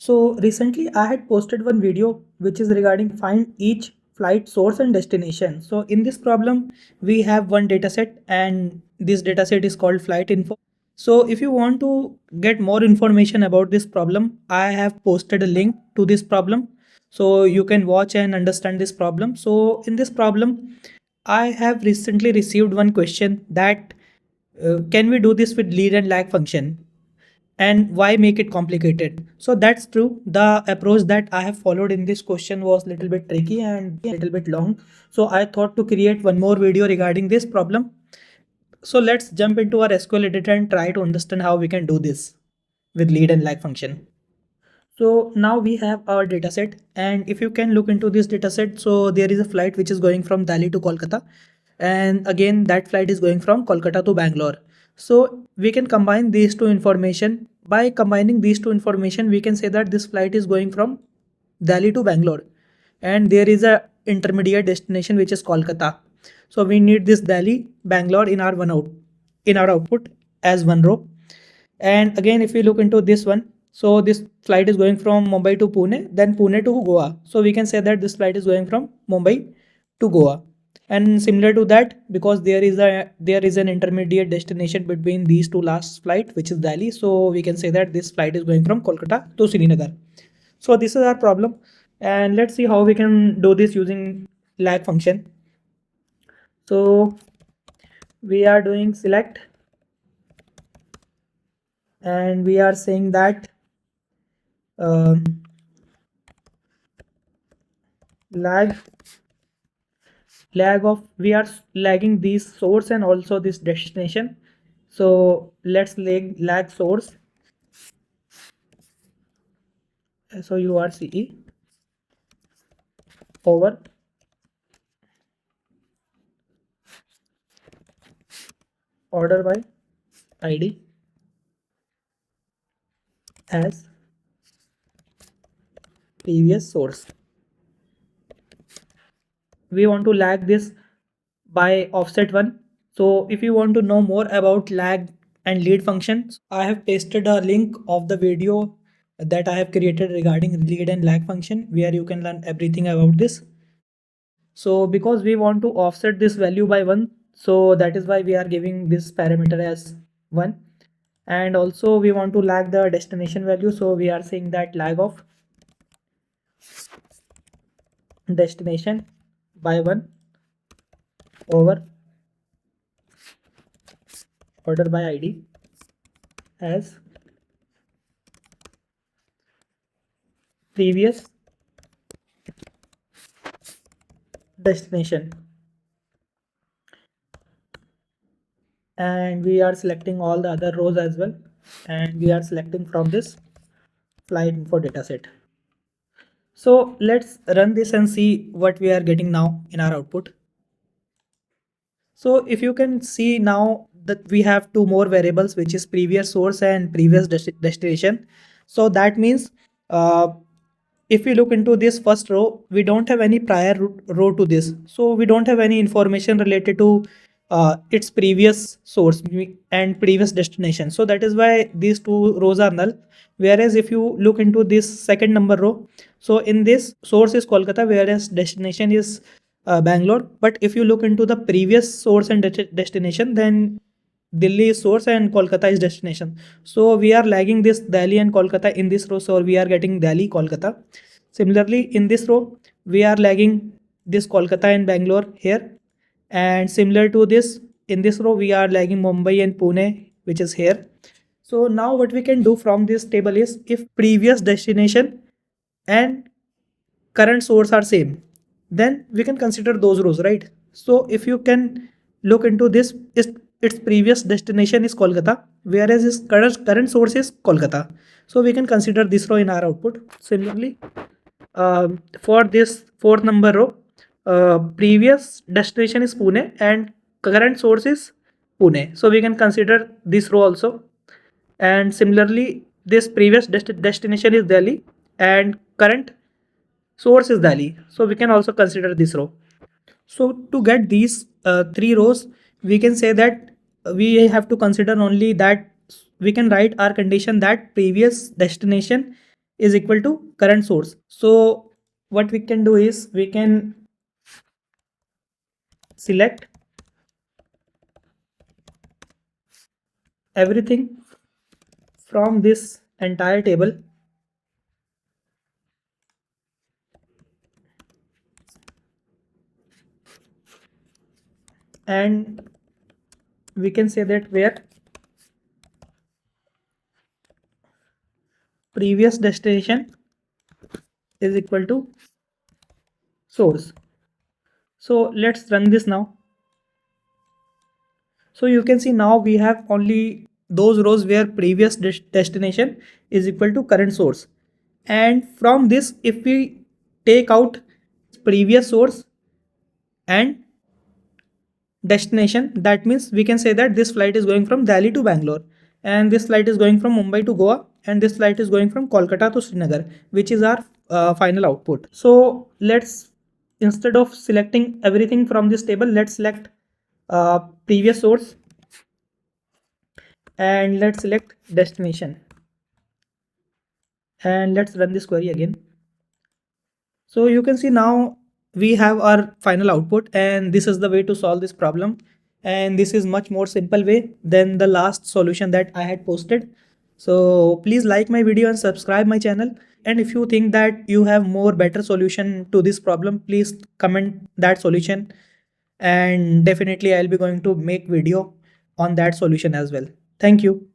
So recently I had posted one video which is regarding find each flight source and destination. So in this problem we have one dataset and this dataset is called flight info. So if you want to get more information about this problem, I have posted a link to this problem. So you can watch and understand this problem. So in this problem, I have recently received one question that can we do this with lead and lag function? And why make it complicated? So that's true. The approach that I have followed in this question was a little bit tricky and a little bit long. So I thought to create one more video regarding this problem. So let's jump into our SQL editor and try to understand how we can do this with lead and lag function. So now we have our dataset, and if you can look into this dataset, so there is a flight which is going from Delhi to Kolkata, and again that flight is going from Kolkata to Bangalore. So we can combine these two information. By combining these two information, we can say that this flight is going from Delhi to Bangalore, and there is a intermediate destination which is Kolkata. So we need this Delhi Bangalore in our output as one row. And again, if we look into this one, so this flight is going from Mumbai to Pune, then Pune to Goa. So we can say that this flight is going from Mumbai to Goa. And similar to that, because there is an intermediate destination between these two last flight, which is Delhi. So we can say that this flight is going from Kolkata to Srinagar. So this is our problem, and let's see how we can do this using lag function. So we are doing select, and we are saying that um, lag of we are lagging these source and also this destination. So let's lag source. So URCE over order by ID as previous source. We want to lag this by offset 1. So if you want to know more about lag and lead functions, I have pasted a link of the video that I have created regarding lead and lag function, where you can learn everything about this. So because we want to offset this value by 1, so that is why we are giving this parameter as 1. And also we want to lag the destination value, so we are saying that lag of destination by 1 over order by ID as previous destination. And we are selecting all the other rows as well, and we are selecting from this flight info dataset. So let's run this and see what we are getting now in our output. So if you can see now that we have two more variables, which is previous source and previous destination. So that means if we look into this first row, we don't have any prior row to this. So we don't have any information related to its previous source and previous destination. So that is why these two rows are null. Whereas if you look into this second number row, so in this source is Kolkata, whereas destination is Bangalore. But if you look into the previous source and destination, then Delhi is source and Kolkata is destination. So we are lagging this Delhi and Kolkata in this row. So we are getting Delhi, Kolkata. Similarly, in this row, we are lagging this Kolkata and Bangalore here. And similar to this, in this row, we are lagging Mumbai and Pune, which is here. So now what we can do from this table is, if previous destination and current source are same, then we can consider those rows, right? So if you can look into this, its previous destination is Kolkata, whereas its current source is Kolkata. So we can consider this row in our output. Similarly, for this fourth number row, previous destination is Pune and current source is Pune. So we can consider this row also. And similarly, this previous destination is Delhi and current source is Delhi. So we can also consider this row. So to get these three rows, we can say that we have to consider only that we can write our condition that previous destination is equal to current source. So what we can do is we can select everything from this entire table and we can say that where previous destination is equal to source. So let's run this now. So you can see now we have only those rows where previous destination is equal to current source. And from this, if we take out previous source and destination, that means we can say that this flight is going from Delhi to Bangalore, and this flight is going from Mumbai to Goa, and this flight is going from Kolkata to Srinagar, which is our final output. So let's, instead of selecting everything from this table, let's select previous source and let's select destination and let's run this query again. So you can see now we have our final output, and this is the way to solve this problem. And this is much more simple way than the last solution that I had posted. So please like my video and subscribe my channel. And if you think that you have more better solution to this problem, please comment that solution. And definitely I'll be going to make video on that solution as well. Thank you.